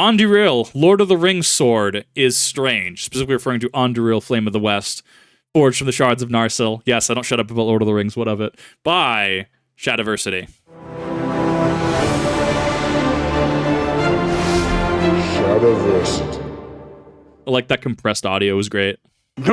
Anduril, Lord of the Rings sword, is strange. Specifically referring to Anduril, Flame of the West, forged from the shards of Narsil. Yes, I don't shut up about Lord of the Rings, what of it? By Shadiversity. Shadiversity. I like that compressed audio was great. Really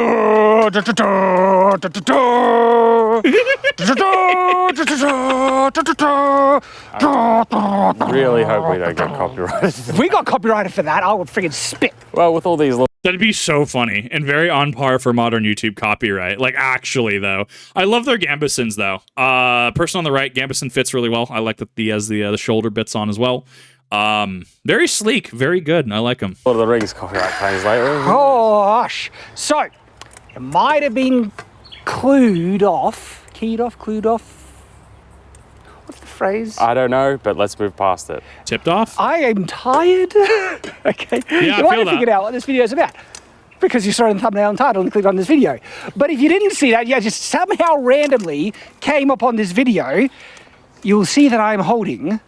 hope we don't get copyrighted. If we got copyrighted for that, I would friggin' spit. Well, with all these little... That'd be so funny and very on par for modern YouTube copyright. Like, actually, though. I love their gambesons, though. Person on the right, gambeson fits really well. I like that he has the shoulder bits on as well. Very sleek, very good. I like him. Lord of the Rings copyright claims lately. Oh, gosh. So, it might have been keyed off. What's the phrase? I don't know, but let's move past it. Tipped off? I am tired. Okay. Yeah, you I might feel have figured out what this video is about, because you saw it in the thumbnail and title and clicked on this video. But if you didn't see that, you just somehow randomly came upon this video, you'll see that I'm holding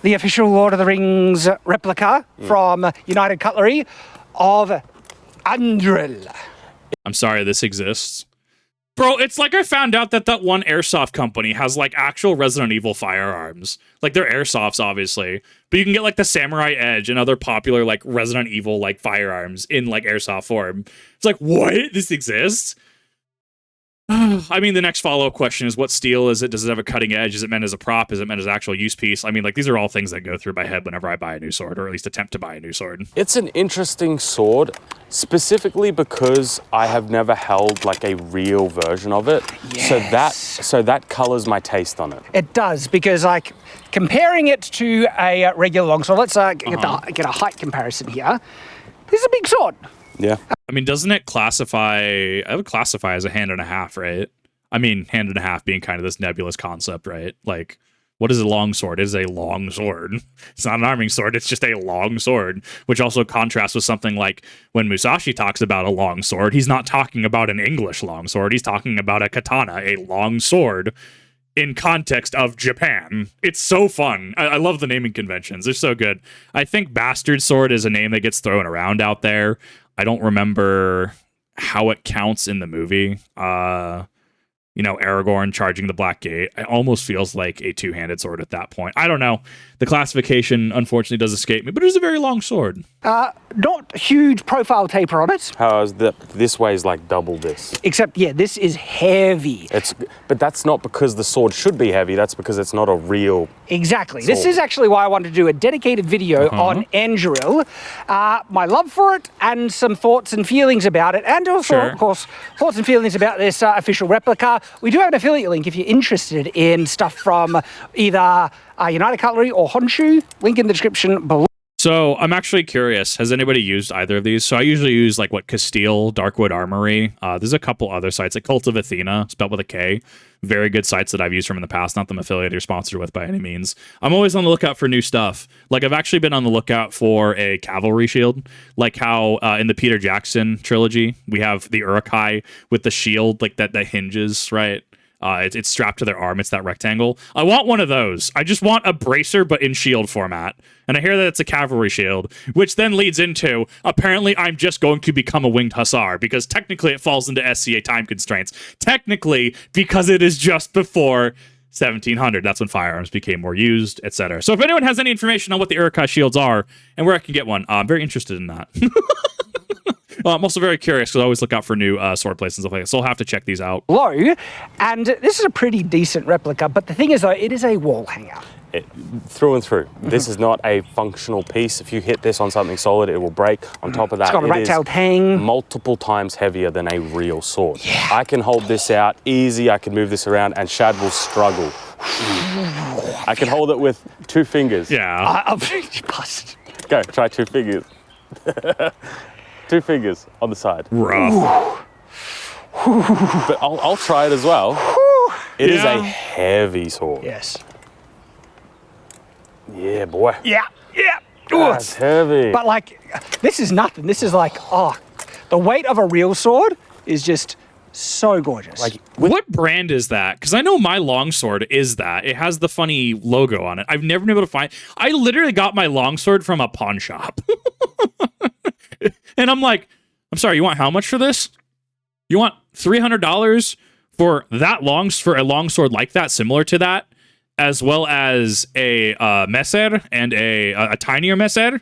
the official Lord of the Rings replica from United Cutlery of Anduril. I'm sorry this exists. Bro, it's like I found out that that one airsoft company has like actual Resident Evil firearms. Like they're airsofts, obviously, but you can get like the Samurai Edge and other popular like Resident Evil like firearms in like airsoft form. It's like, what? This exists? I mean, the next follow-up question is, what steel is it? Does it have a cutting edge? Is it meant as a prop? Is it meant as an actual use piece? I mean, like, these are all things that go through my head whenever I buy a new sword, or at least attempt to buy a new sword. It's an interesting sword, specifically because I have never held like a real version of it. Yes. So that colors my taste on it. It does, because like comparing it to a regular longsword, let's get a height comparison here. This is a big sword. Yeah. I mean, doesn't it classify... I would classify as a hand and a half, right? I mean, hand and a half being kind of this nebulous concept, right? Like, what is a long sword? It is a long sword. It's not an arming sword. It's just a long sword, which also contrasts with something like when Musashi talks about a long sword, he's not talking about an English long sword. He's talking about a katana, a long sword, in context of Japan. It's so fun. I love the naming conventions. They're so good. I think Bastard Sword is a name that gets thrown around out there. I don't remember how it counts in the movie. You know, Aragorn charging the Black Gate. It almost feels like a two-handed sword at that point. I don't know. The classification, unfortunately, does escape me, but it is a very long sword. Not huge profile taper on it. How is this weighs like double this? Except, yeah, this is heavy. But that's not because the sword should be heavy. That's because it's not a real Exactly. sword. This is actually why I wanted to do a dedicated video on Anduril. My love for it and some thoughts and feelings about it. And also, of course, thoughts and feelings about this official replica. We do have an affiliate link if you're interested in stuff from either United Cutlery or Honshu. Link in the description below. So I'm actually curious, has anybody used either of these? So I usually use like Castile, Darkwood Armory. There's a couple other sites, like Cult of Athena, spelled with a K. Very good sites that I've used from in the past, not them affiliated or sponsored with by any means. I'm always on the lookout for new stuff. Like I've actually been on the lookout for a cavalry shield, like how in the Peter Jackson trilogy, we have the Uruk-hai with the shield like that hinges, right? It's strapped to their arm. It's that rectangle. I want one of those. I just want a bracer, but in shield format. And I hear that it's a cavalry shield, which then leads into, apparently I'm just going to become a winged hussar, because technically it falls into SCA time constraints. Technically, because it is just before 1700. That's when firearms became more used, etc. So if anyone has any information on what the Uruk-hai shields are and where I can get one, I'm very interested in that. Well, I'm also very curious because I always look out for new sword plates and stuff like that, so I'll have to check these out. Low, and this is a pretty decent replica, but the thing is, though, it is a wall hanger. Through and through. This is not a functional piece. If you hit this on something solid, it will break. On top of that, it's got a rat-tailed hang. Multiple times heavier than a real sword. Yeah. I can hold this out easy. I can move this around, and Shad will struggle. I can hold it with 2 fingers. Yeah. Go, try 2 fingers. 2 fingers on the side. Rough. But I'll try it as well. It is a heavy sword. Yes. Yeah, boy. Yeah. That's heavy. But like, this is nothing. This is like, the weight of a real sword is just So gorgeous. Like, What brand is that? Because I know my longsword is that. It has the funny logo on it. I've never been able to find. I literally got my longsword from a pawn shop, and I'm like, I'm sorry, you want how much for this? You want $300 for a longsword like that, similar to that, as well as a messer and a tinier messer?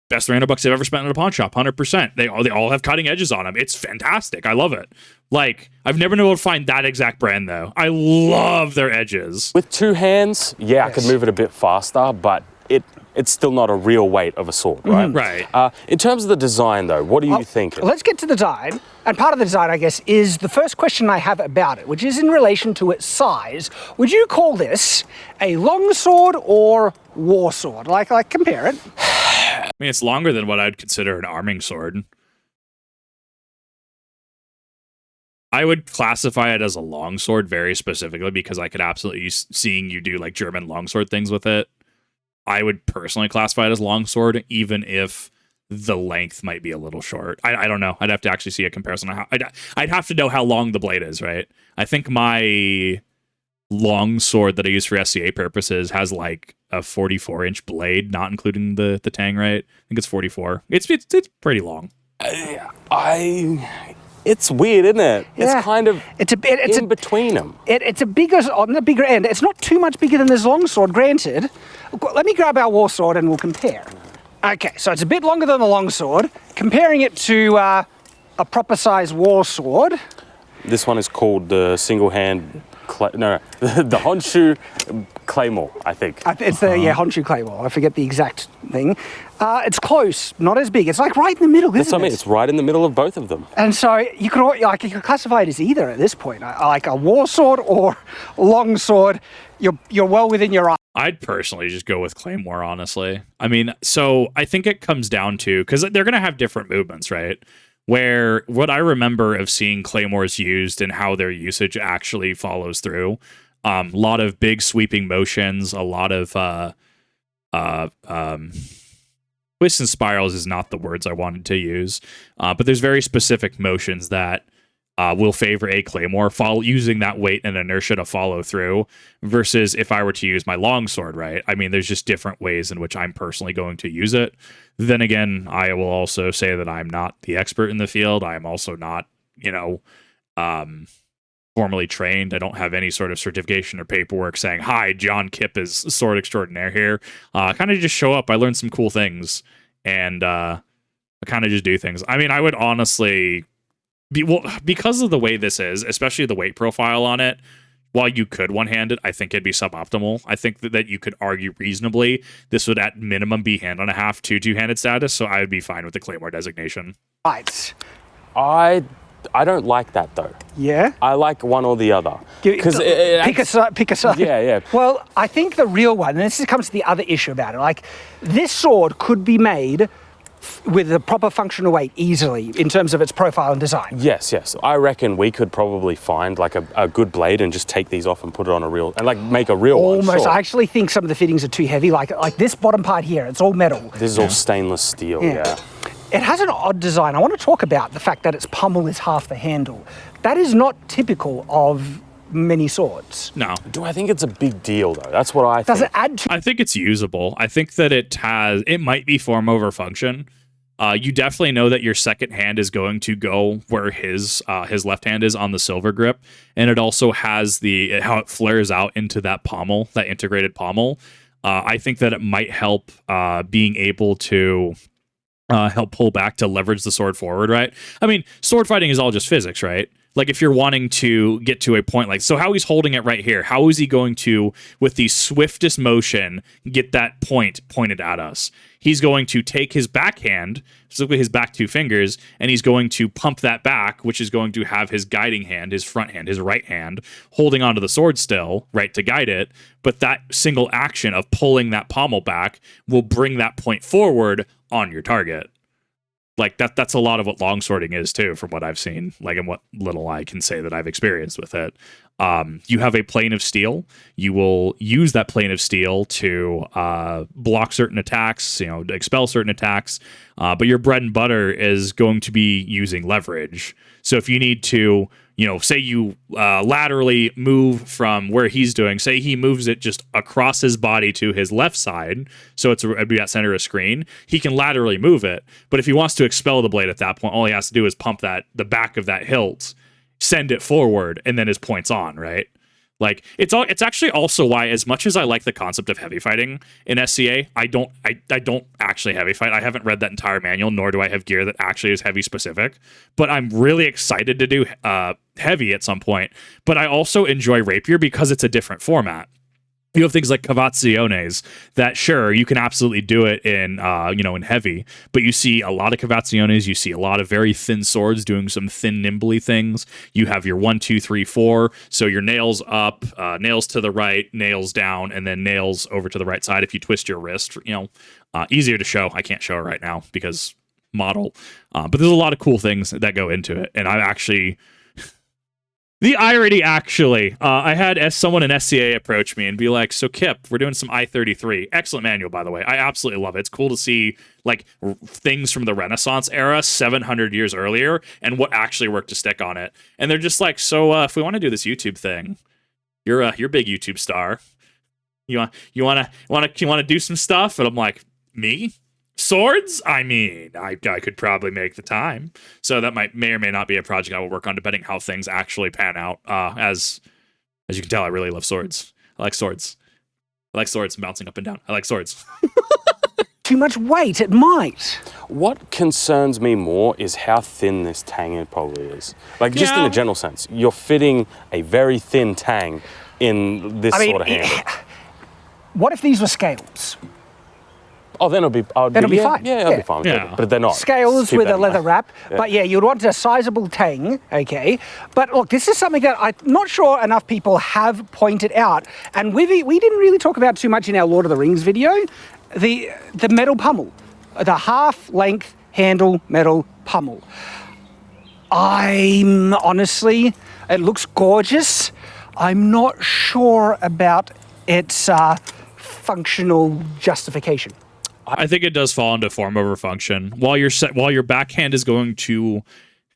Best $300 I've ever spent at a pawn shop, 100%. They all have cutting edges on them. It's fantastic. I love it. Like, I've never been able to find that exact brand, though. I love their edges. with two hands, I could move it a bit faster, but it's still not a real weight of a sword, right? Right. In terms of the design, though, what are you thinking? Let's get to the design. And part of the design, I guess, is the first question I have about it, which is in relation to its size. Would you call this a longsword or war sword? Like compare it. I mean, it's longer than what I'd consider an arming sword. I would classify it as a longsword very specifically because I could absolutely seeing you do like German longsword things with it. I would personally classify it as longsword, even if the length might be a little short. I don't know. I'd have to actually see a comparison. I'd have to know how long the blade is, right? I think my longsword that I use for SCA purposes has like a 44-inch blade, not including the tang, right? I think it's 44. It's pretty long. It's weird, isn't it? Yeah. It's kind of in between them. It's on the bigger end. It's not too much bigger than this longsword, granted. Let me grab our war sword and we'll compare. Okay, so it's a bit longer than the longsword. Comparing it to a proper size war sword. This one is called the single-hand... the Honshu Claymore, I think. It's the Honshu Claymore. I forget the exact thing. It's close, not as big. It's like right in the middle, That's isn't what I mean. It's right in the middle of both of them. And so you could classify it as either at this point, like a war sword or long sword. You're well within your eye. I'd personally just go with Claymore, honestly. I mean, so I think it comes down to, because they're going to have different movements, right? Where what I remember of seeing Claymores used and how their usage actually follows through. A lot of big sweeping motions, a lot of twists and spirals is not the words I wanted to use. But there's very specific motions that will favor a Claymore, using that weight and inertia to follow through, versus if I were to use my longsword, right? I mean, there's just different ways in which I'm personally going to use it. Then again, I will also say that I'm not the expert in the field. I am also not, formally trained. I don't have any sort of certification or paperwork saying, hi, John Kipp is sword extraordinaire here. I kind of just show up. I learn some cool things, and I kind of just do things. I mean, I would honestly... because of the way this is, especially the weight profile on it, while you could one-hand it, I think it'd be suboptimal. I think that you could argue reasonably this would at minimum be hand and a half to two-handed status, so I would be fine with the Claymore designation. Right. I don't like that, though. Yeah? I like one or the other. Pick a side. Yeah. Well, I think the real one, and this comes to the other issue about it, like, this sword could be made with the proper functional weight easily in terms of its profile and design. Yes. I reckon we could probably find like a good blade and just take these off and put it on a real, and like make a real one. Almost. Sure. I actually think some of the fittings are too heavy. Like this bottom part here, it's all metal. This is all stainless steel, yeah. It has an odd design. I want to talk about the fact that its pommel is half the handle. That is not typical of many swords. No. Do I think it's a big deal, though? That's what I think. Does it add to... I think it's usable. I think that it might be form over function. You definitely know that your second hand is going to go where his left hand is on the silver grip, and it also has how it flares out into that pommel, that integrated pommel. I think that it might help being able to help pull back to leverage the sword forward, right? I mean, sword fighting is all just physics, right? Like if you're wanting to get to a point, like, so how he's holding it right here, how is he going to, with the swiftest motion, get that point pointed at us? He's going to take his backhand, specifically his back two fingers, and he's going to pump that back, which is going to have his guiding hand, his front hand, his right hand, holding onto the sword still, right, to guide it. But that single action of pulling that pommel back will bring that point forward on your target. Like that's a lot of what longswording is too, from what I've seen, like, and what little I can say that I've experienced with it. You have a plane of steel. You will use that plane of steel to block certain attacks, expel certain attacks. But your bread and butter is going to be using leverage. So if you need to, say you laterally move from where he's doing, say he moves it just across his body to his left side, so it'd be at center of screen, he can laterally move it. But if he wants to expel the blade at that point, all he has to do is pump the back of that hilt, send it forward, and then his point's on, right? Like, it's actually also why, as much as I like the concept of heavy fighting in SCA, I don't actually heavy fight. I haven't read that entire manual, nor do I have gear that actually is heavy specific. But I'm really excited to do heavy at some point. But I also enjoy rapier because it's a different format. You have things like cavaziones that, sure, you can absolutely do it in, in heavy, but you see a lot of cavaziones. You see a lot of very thin swords doing some thin, nimbly things. You have your 1, 2, 3, 4. So your nails up, nails to the right, nails down, and then nails over to the right side. If you twist your wrist, easier to show. I can't show it right now because model, but there's a lot of cool things that go into it. And I actually... The irony, actually, I had someone in SCA approach me and be like, so Kip, we're doing some I-33. Excellent manual, by the way. I absolutely love it. It's cool to see like things from the Renaissance era, 700 years earlier, and what actually worked to stick on it. And they're just like, so if we want to do this YouTube thing, you're a big YouTube star. You want to do some stuff? And I'm like, me? Swords? I mean, I could probably make the time. So that may or may not be a project I will work on, depending how things actually pan out. As you can tell, I really love swords. I like swords. I like swords bouncing up and down. I like swords. Too much weight, it might. What concerns me more is how thin this tang probably is. Like, just in a general sense, you're fitting a very thin tang in this sort of handle. What if these were scales? Oh, then it'll be fine. Yeah, I'll be fine with it. But they're not. Scales with a leather wrap. Yeah. But yeah, you'd want a sizable tang, okay? But look, this is something that I'm not sure enough people have pointed out. And we didn't really talk about too much in our Lord of the Rings video. The metal pummel. The half-length handle metal pummel. I'm honestly, it looks gorgeous. I'm not sure about its functional justification. I think it does fall into form over function. While your backhand is going to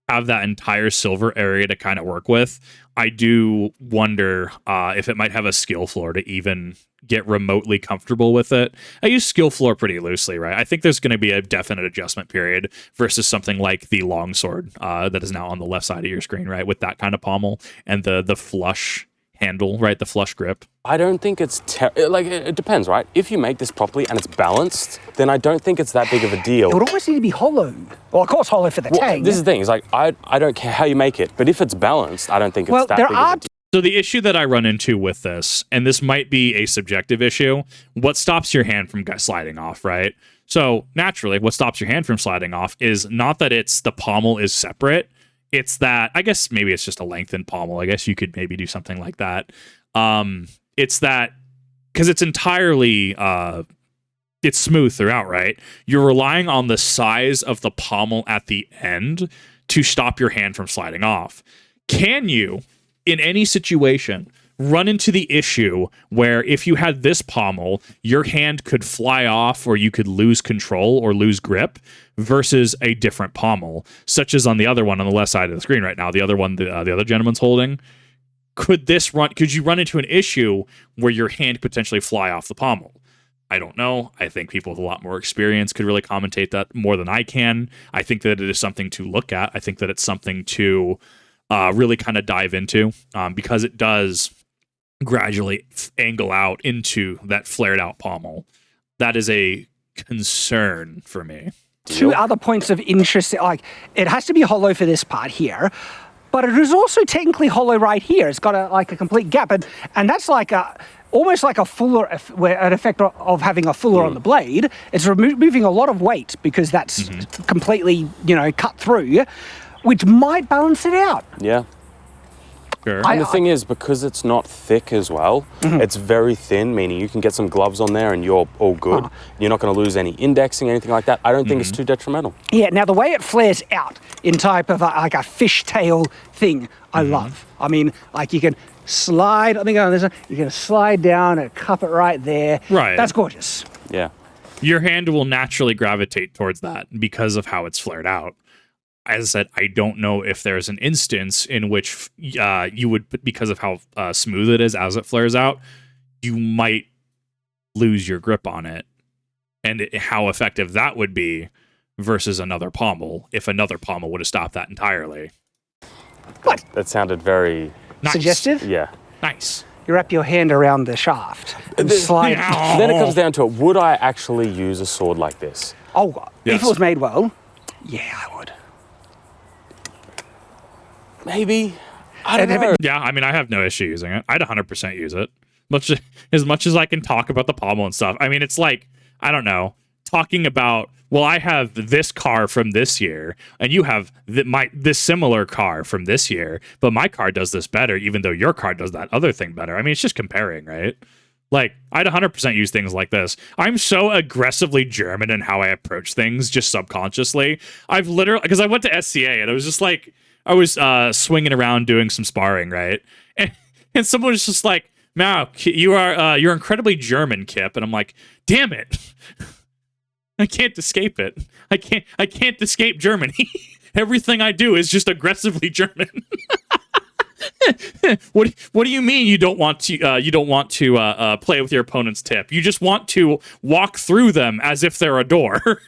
have that entire silver area to kind of work with, I do wonder if it might have a skill floor to even get remotely comfortable with it. I use skill floor pretty loosely, right? I think there's going to be a definite adjustment period versus something like the longsword that is now on the left side of your screen, right? With that kind of pommel and the flush handle, right? The flush grip. I don't think it's it depends, right? If you make this properly and it's balanced, then I don't think it's that big of a deal. It would almost need to be hollow. Well, of course, hollow for the tang. This is the thing. It's like I don't care how you make it, but if it's balanced, I don't think it's that big of a deal. So the issue that I run into with this, and this might be a subjective issue, what stops your hand from sliding off, right? So naturally, what stops your hand from sliding off is not that the pommel is separate. It's that, I guess maybe it's just a lengthened pommel. I guess you could maybe do something like that. It's that, because it's entirely, it's smooth throughout, right? You're relying on the size of the pommel at the end to stop your hand from sliding off. Can you, in any situation, run into the issue where if you had this pommel, your hand could fly off or you could lose control or lose grip versus a different pommel, such as on the other one on the left side of the screen right now, the other one the other gentleman's holding? Could you run into an issue where your hand could potentially fly off the pommel? I don't know. I think people with a lot more experience could really commentate that more than I can. I think that it is something to look at. I think that it's something to really kind of dive into because it does gradually angle out into that flared out pommel. That is a concern for me. Two other points of interest, like it has to be hollow for this part here, but it is also technically hollow right here. It's got a complete gap, and that's like almost like a fuller, an effect of having a fuller on the blade. It's removing a lot of weight because that's completely, cut through, which might balance it out. Yeah. Sure. And the thing is, because it's not thick as well, it's very thin, meaning you can get some gloves on there and you're all good. You're not going to lose any indexing, anything like that. I don't think it's too detrimental. Yeah, now the way it flares out in type of like a fishtail thing, I love. I mean, like you can slide, let me go on this one, you can slide down and cup it right there. Right. That's gorgeous. Yeah. Your hand will naturally gravitate towards that because of how it's flared out. As I said, I don't know if there's an instance in which you would, because of how smooth it is as it flares out, you might lose your grip on it, and how effective that would be versus another pommel, if another pommel would have stopped that entirely. What? That sounded very... Nice. Suggestive? Yeah. Nice. You wrap your hand around the shaft and slide. Then it comes down to it. Would I actually use a sword like this? Oh, Yes. if it was made well, yeah, I would. Maybe. I don't know. Yeah, I mean, I have no issue using it. I'd 100% use it. As much as I can talk about the pommel and stuff. I mean, it's like, I don't know, talking about, well, I have this car from this year, and you have this similar car from this year, but my car does this better, even though your car does that other thing better. I mean, it's just comparing, right? Like, I'd 100% use things like this. I'm so aggressively German in how I approach things, just subconsciously. I've literally, because I went to SCA, and it was just like, I was swinging around doing some sparring, right? And someone was just like, "Wow, you're incredibly German, Kip." And I'm like, "Damn it, I can't escape it. I can't escape Germany. Everything I do is just aggressively German." What do you mean you don't want to play with your opponent's tip? You just want to walk through them as if they're a door.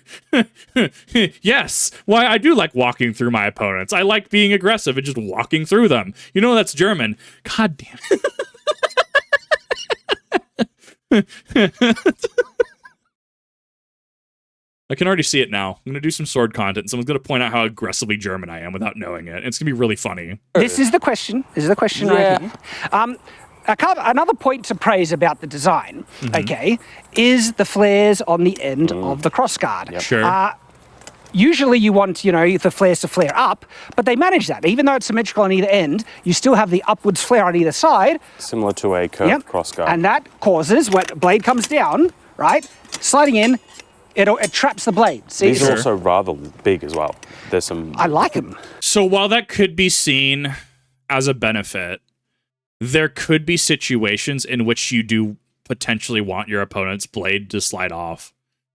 Yes. Why, I do like walking through my opponents. I like being aggressive and just walking through them. You know that's German. God damn it. I can already see it now. I'm going to do some sword content, and someone's going to point out how aggressively German I am without knowing it. It's going to be really funny. This is the question. Right here. Another point to praise about the design, okay, is the flares on the end of the crossguard. Yep. Sure. Usually you want, the flares to flare up, but they manage that. Even though it's symmetrical on either end, you still have the upwards flare on either side. Similar to a curved crossguard. And that causes, when the blade comes down, right, sliding in, it traps the blade. See? These are also rather big as well. There's some... I like them. So while that could be seen as a benefit, there could be situations in which you do potentially want your opponent's blade to slide off.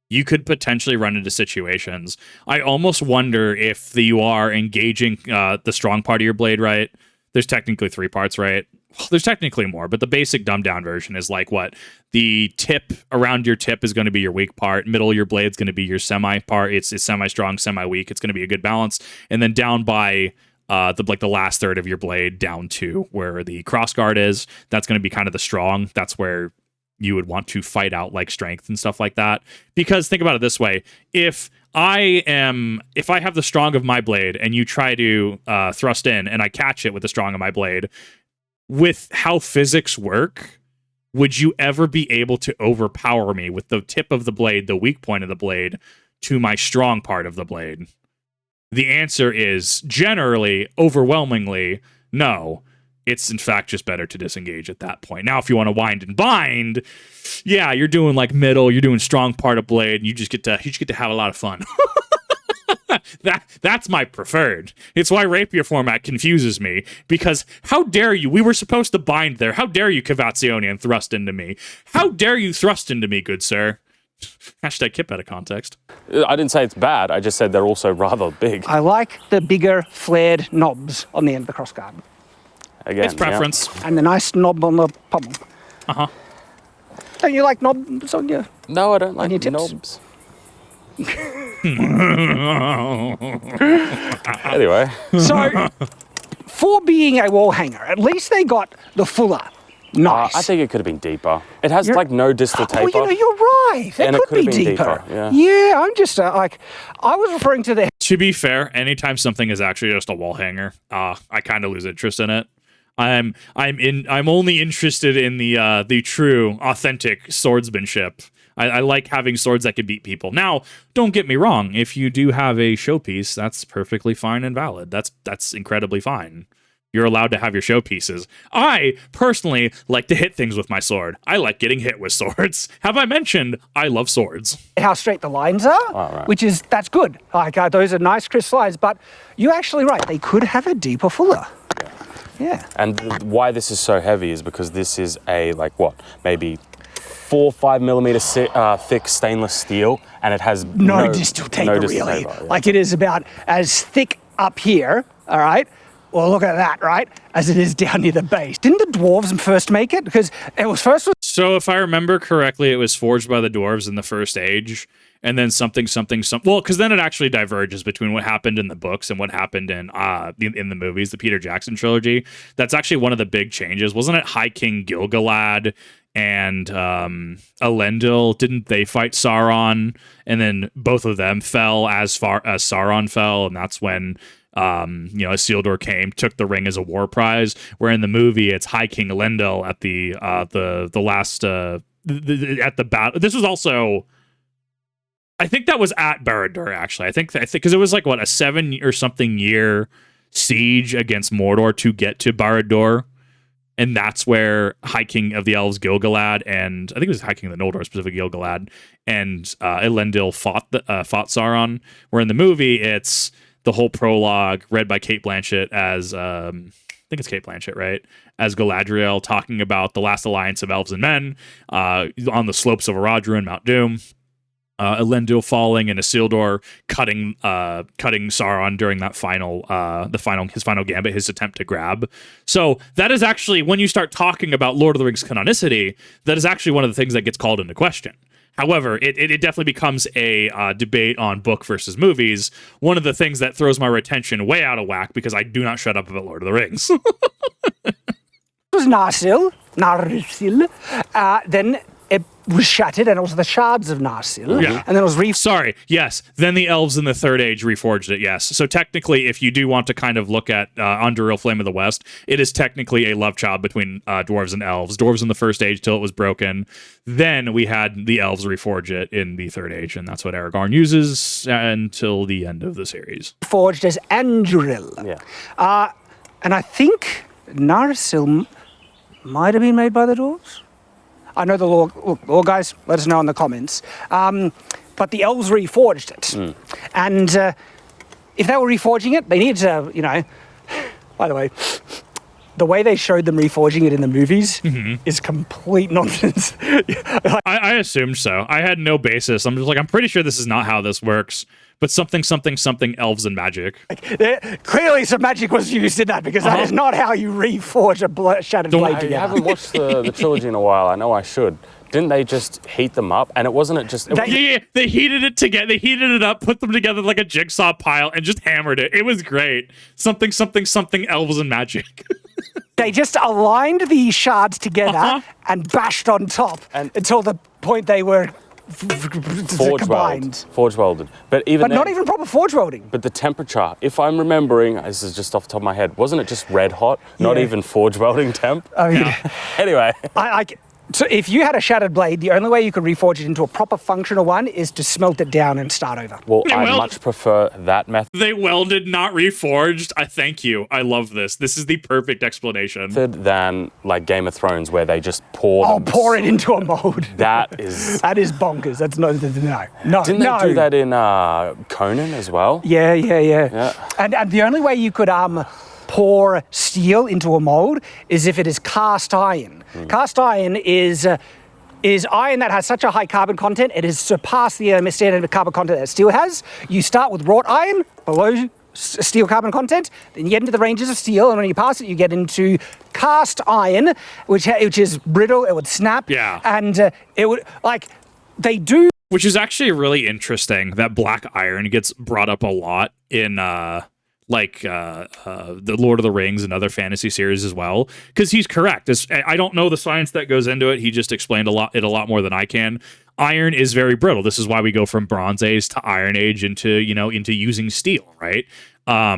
You could potentially run into situations. I almost wonder if you are engaging the strong part of your blade right. There's technically 3 parts, right? Well, there's technically more, but the basic dumbed down version is like what? The tip around your tip is going to be your weak part. Middle of your blade is going to be your semi part. It's semi-strong, semi-weak. It's going to be a good balance. And then down by the last third of your blade down to where the crossguard is, that's going to be kind of the strong. That's where you would want to fight out like strength and stuff like that. Because think about it this way. If I have the strong of my blade and you try to thrust in and I catch it with the strong of my blade, with how physics work, would you ever be able to overpower me with the tip of the blade, the weak point of the blade, to my strong part of the blade? The answer is generally, overwhelmingly, no. It's in fact just better to disengage at that point. Now, if you want to wind and bind, yeah, you're doing like middle, you're doing strong part of blade, and you just get to have a lot of fun. That's my preferred. It's why rapier format confuses me, because how dare you? We were supposed to bind there. How dare you, Cavazione, and thrust into me? How dare you thrust into me, good sir? Hashtag Kip out of context. I didn't say it's bad. I just said they're also rather big. I like the bigger flared knobs on the end of the crossguard. Again, It's preference. And the nice knob on the pommel. Uh-huh. Don't you like knobs on your... No, I don't like your tips? knobs. Anyway. So, for being a wall hanger, at least they got the fuller. Nice. I think it could have been deeper. It has like no distal taper. Well, you're right. It And it could be could have been deeper. deeper, yeah. Yeah, I'm just I was referring to the... To be fair, anytime something is actually just a wall hanger, I kind of lose interest in it. I'm only interested in the true, authentic swordsmanship. I like having swords that can beat people. Now, don't get me wrong. If you do have a showpiece, that's perfectly fine and valid. That's incredibly fine. You're allowed to have your showpieces. I personally like to hit things with my sword. I like getting hit with swords. Have I mentioned I love swords? How straight the lines are, that's good. Like those are nice crisp lines, but you're actually right. They could have a deeper fuller. Yeah. And why this is so heavy is because this is a, maybe 4 or 5 millimeter thick stainless steel, and it has no distal taper, really. Yeah. Like it is about as thick up here, all right? Well, look at that, right? As it is down near the base. Didn't the dwarves first make it? Because it was first... So if I remember correctly, it was forged by the dwarves in the First Age, and then something. Well, because then it actually diverges between what happened in the books and what happened in the movies, the Peter Jackson trilogy. That's actually one of the big changes. Wasn't it High King Gil-galad and Elendil? Didn't they fight Sauron? And then both of them fell as far as Sauron fell, and that's when... Isildur came, took the ring as a war prize. Where in the movie, it's High King Elendil at the last at the battle. This was also, I think that was at Barad-dûr. Actually, I think because it was like a 7 or something year siege against Mordor to get to Barad-dûr, and that's where High King of the Elves Gil-galad and I think it was High King of the Noldor, specifically Gil-galad, and Elendil fought Sauron. Where in the movie, it's the whole prologue read by Cate Blanchett as, I think it's Cate Blanchett, right? As Galadriel talking about the last alliance of elves and men on the slopes of Eradrin, Mount Doom. Elendil falling and Isildur cutting Sauron during that his final gambit, his attempt to grab. So that is actually, when you start talking about Lord of the Rings canonicity, that is actually one of the things that gets called into question. However, it definitely becomes a debate on book versus movies. One of the things that throws my retention way out of whack because I do not shut up about Lord of the Rings. It was Narsil. Then it was shattered, and it was the shards of Narsil. Yeah. And then it was Sorry, yes. Then the elves in the Third Age reforged it, yes. So technically, if you do want to kind of look at Anduril, Flame of the West, it is technically a love child between dwarves and elves. Dwarves in the First Age till it was broken. Then we had the elves reforge it in the Third Age, and that's what Aragorn uses until the end of the series. Forged as Anduril. Yeah. And I think Narsil might have been made by the dwarves. I know the lore. Look, guys, let us know in the comments. But the elves reforged it. And if they were reforging it, they needed to, by the way, the way they showed them reforging it in the movies is complete nonsense. I assumed so. I had no basis. I'm just like, I'm pretty sure this is not how this works. But something elves and magic. Clearly some magic was used in that, because that is not how you reforge a shattered blade together. I haven't watched the trilogy in a while. I know I should. Didn't they just heat them up? And it wasn't just... Yeah, they heated it together. They heated it up, put them together like a jigsaw pile, and just hammered it. It was great. Something elves and magic. They just aligned the shards together and bashed on top until the point they were combined. Forge welded. But not even proper forge welding. But the temperature, if I'm remembering, this is just off the top of my head, wasn't it just red hot? Not even forge welding temp? I mean, Anyway. So if you had a shattered blade, the only way you could reforge it into a proper functional one is to smelt it down and start over. Well, I much prefer that method. They welded, not reforged. I thank you. I love this. This is the perfect explanation. Than like Game of Thrones, where they just pour it into a mold. That is bonkers. That's no. Didn't they do that in Conan as well? Yeah. And the only way you could pour steel into a mold is if it is cast iron. Cast iron is iron that has such a high carbon content, it has surpassed the standard carbon content that steel has. You start with wrought iron, below steel carbon content, then you get into the ranges of steel, and when you pass it, you get into cast iron, which is brittle, it would snap, and it would, they do... Which is actually really interesting that black iron gets brought up a lot in... the Lord of the Rings and other fantasy series as well, because he's correct. I don't know the science that goes into it. He just explained a lot more than I can. Iron is very brittle. This is why we go from Bronze Age to Iron Age into using steel, right? I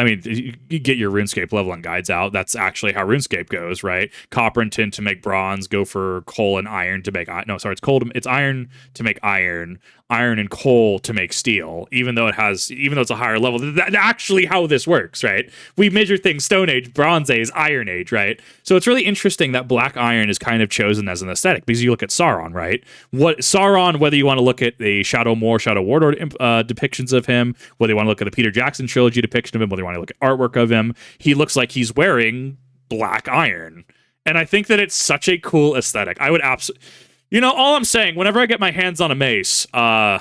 mean, you get your RuneScape leveling guides out. That's actually how RuneScape goes, right? Copper and tin to make bronze, go for coal and iron to make... No, sorry, it's iron to make iron. iron and coal to make steel, even though it's a higher level. That's actually how this works, right? We measure things Stone Age, Bronze Age, Iron Age, right? So it's really interesting that black iron is kind of chosen as an aesthetic, because you look at Sauron, right? What Sauron, whether you want to look at the Shadow Warlord depictions of him, whether you want to look at the Peter Jackson trilogy depiction of him, whether you want to look at artwork of him, he looks like he's wearing black iron. And I think that it's such a cool aesthetic. I would absolutely... all I'm saying, whenever I get my hands on a mace, it's gonna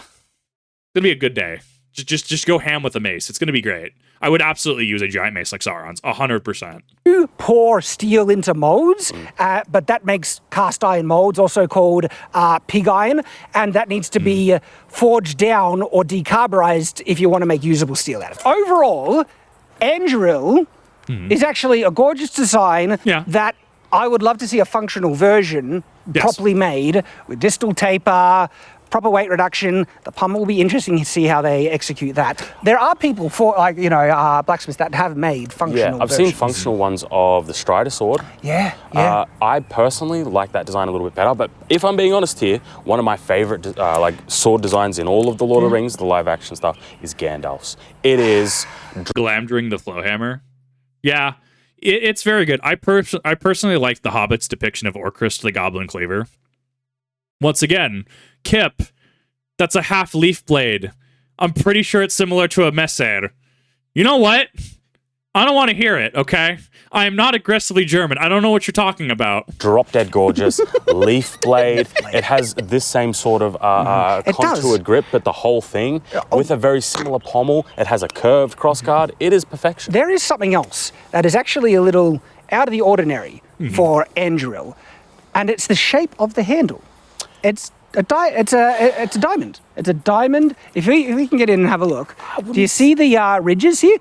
be a good day. Just go ham with a mace. It's gonna be great. I would absolutely use a giant mace like Sauron's, 100%. You pour steel into molds, but that makes cast iron molds, also called pig iron, and that needs to be forged down or decarburized if you want to make usable steel out of it. Overall, Anduril is actually a gorgeous design that I would love to see a functional version properly made with distal taper, proper weight reduction. The pummel will be interesting to see how they execute that. There are people blacksmiths that have made functional I've seen functional ones of the Strider sword. Yeah. I personally like that design a little bit better, but if I'm being honest here, one of my favorite sword designs in all of the Lord of the Rings, the live action stuff, is Gandalf's. It is Glamdring the Flowhammer. Yeah. It's very good. I personally like the Hobbit's depiction of Orcrist the Goblin Cleaver. Once again, Kip, that's a half leaf blade. I'm pretty sure it's similar to a Messer. You know what? I don't want to hear it, okay? I am not aggressively German. I don't know what you're talking about. Drop dead gorgeous. Leaf blade. It has this same sort of contoured grip, but the whole thing with a very similar pommel. It has a curved crossguard. It is perfection. There is something else that is actually a little out of the ordinary for Anduril, and it's the shape of the handle. It's a diamond. It's a diamond. If we can get in and have a look, do you see the ridges here?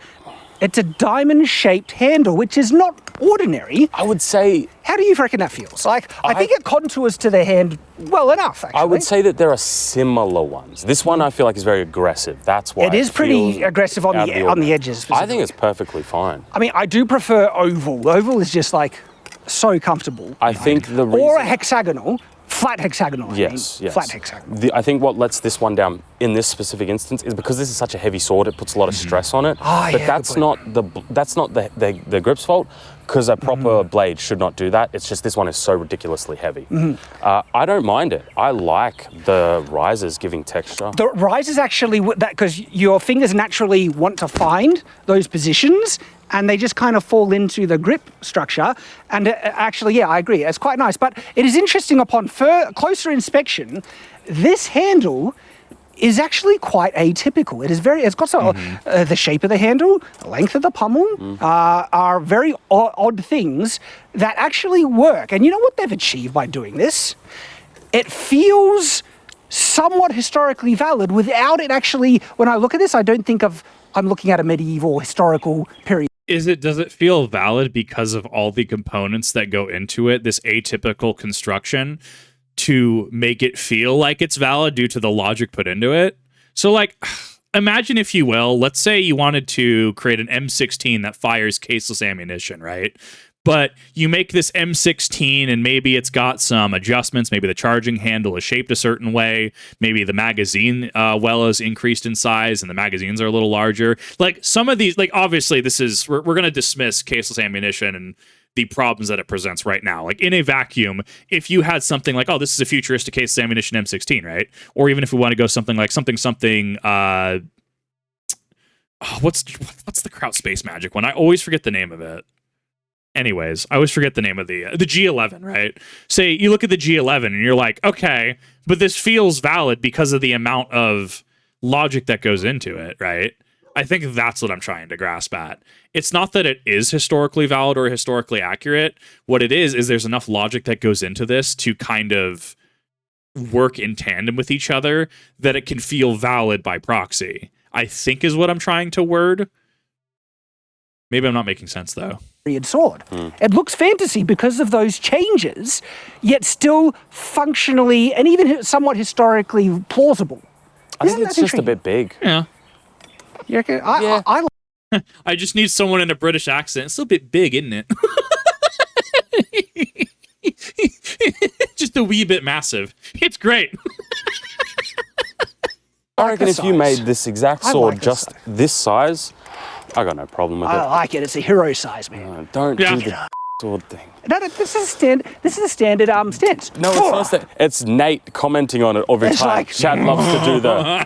It's a diamond-shaped handle, which is not ordinary. I would say... How do you reckon that feels? I think it contours to the hand well enough, actually. I would say that there are similar ones. This one I feel like is very aggressive. That's why it is pretty aggressive on the edges. I think it's perfectly fine. I mean, I do prefer oval. Oval is just so comfortable. I think the reason... Or a hexagonal. Flat hexagonal. Yes. Flat hexagonal. I think what lets this one down in this specific instance is because this is such a heavy sword. It puts a lot of stress on it. That's not the grip's fault, because a proper blade should not do that. It's just this one is so ridiculously heavy. I don't mind it. I like the risers giving texture. The risers actually that because your fingers naturally want to find those positions, and they just kind of fall into the grip structure. And actually, I agree. It's quite nice. But it is interesting upon closer inspection, this handle is actually quite atypical. It's got the shape of the handle, the length of the pommel are very odd things that actually work. And you know what they've achieved by doing this? It feels somewhat historically valid without it actually, when I look at this, I don't think I'm looking at a medieval historical period. Does it feel valid because of all the components that go into it, this atypical construction, to make it feel like it's valid due to the logic put into it? So, imagine, if you will, let's say you wanted to create an M16 that fires caseless ammunition, right? But you make this M16 and maybe it's got some adjustments. Maybe the charging handle is shaped a certain way. Maybe the magazine is increased in size and the magazines are a little larger. Some of these, obviously we're going to dismiss caseless ammunition and the problems that it presents right now. In a vacuum, if you had something like, oh, this is a futuristic caseless ammunition M16, right? Or even if we want to go something like something, what's the Kraut Space Magic one? I always forget the name of it. Anyways, I always forget the name of the G11, right? Say you look at the G11 and you're like, okay, but this feels valid because of the amount of logic that goes into it, right? I think that's what I'm trying to grasp at. It's not that it is historically valid or historically accurate. What it is there's enough logic that goes into this to kind of work in tandem with each other that it can feel valid by proxy, I think is what I'm trying to word. Maybe I'm not making sense, though. Sword. It looks fantasy because of those changes, yet still functionally and even somewhat historically plausible. I think it's just a bit big. Yeah. You reckon? I I just need someone in a British accent. It's still a bit big, isn't it? Just a wee bit massive. It's great. I reckon if you size. made this exact I sword like the just size. this size, I got no problem with I it. like it. It's a hero size, man. Don't Yeah. do the sword thing. No, this is a standard stance. No, it's not that. It's Nate commenting on it every It's time. like- Chad loves to do the.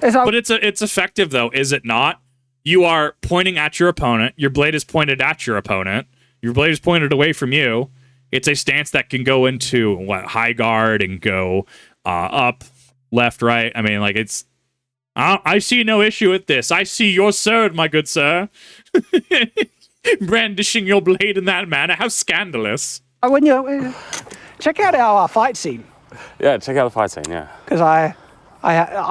It's like, But it's effective though, is it not? You are pointing at your opponent. Your blade is pointed at your opponent. Your blade is pointed away from you. It's a stance that can go into high guard and go up, left, right. I mean, like it's. I see no issue with this. I see your sword, my good sir. Brandishing your blade in that manner. How scandalous. when you check out our fight scene, Yeah, check out the fight scene. Yeah. because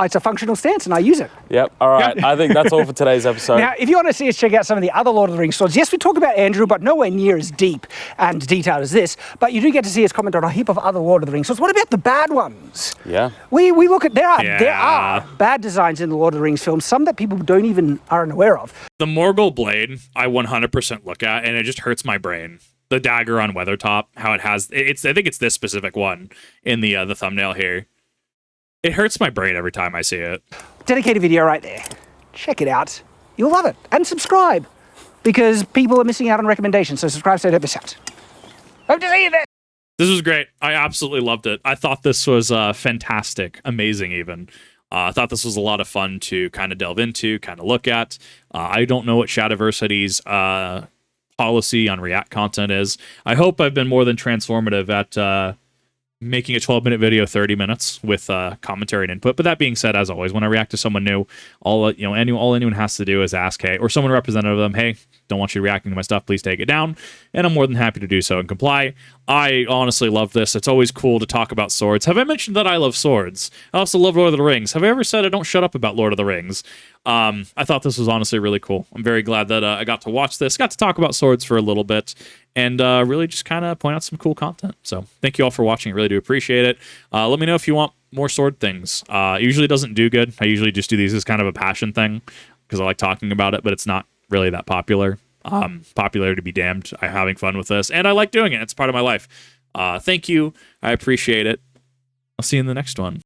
it's a functional stance and I use it. Yep. All right. Yep. I think that's all for today's episode. Now, if you want to see us check out some of the other Lord of the Rings swords, yes, we talk about Anduril, but nowhere near as deep and detailed as this. But you do get to see us comment on a heap of other Lord of the Rings swords. What about the bad ones? Yeah. We look at there are Yeah. bad designs in the Lord of the Rings films, some that people don't even aren't aware of. The Morgul blade, I 100% look at, and it just hurts my brain. The dagger on Weathertop, how it has, I think it's this specific one in the thumbnail here. It hurts my brain every time I see it. Dedicated video right there. Check it out. You'll love it. And subscribe, because people are missing out on recommendations. So subscribe so you don't miss out. Hope to see you there. This was great. I absolutely loved it. I thought this was fantastic, amazing even. I thought this was a lot of fun to kind of delve into, kind of look at. I don't know what Shadiversity's policy on React content is. I hope I've been more than transformative at making a 12-minute video 30 minutes with commentary and input. But that being said, as always, when I react to someone new, all anyone has to do is ask, hey, or someone representative of them, hey, don't want you reacting to my stuff, please take it down. And I'm more than happy to do so and comply. I honestly love this. It's always cool to talk about swords. Have I mentioned that I love swords? I also love Lord of the Rings. Have I ever said I don't shut up about Lord of the Rings? I thought this was honestly really cool. I'm very glad that I got to watch this, got to talk about swords for a little bit, and really just kind of point out some cool content. So thank you all for watching. I really do appreciate it. Let me know if you want more sword things. It usually doesn't do good. I usually just do these as kind of a passion thing because I like talking about it, but it's not really that popular. Popularity be damned. I'm having fun with this, and I like doing it. It's part of my life. Thank you. I appreciate it. I'll see you in the next one.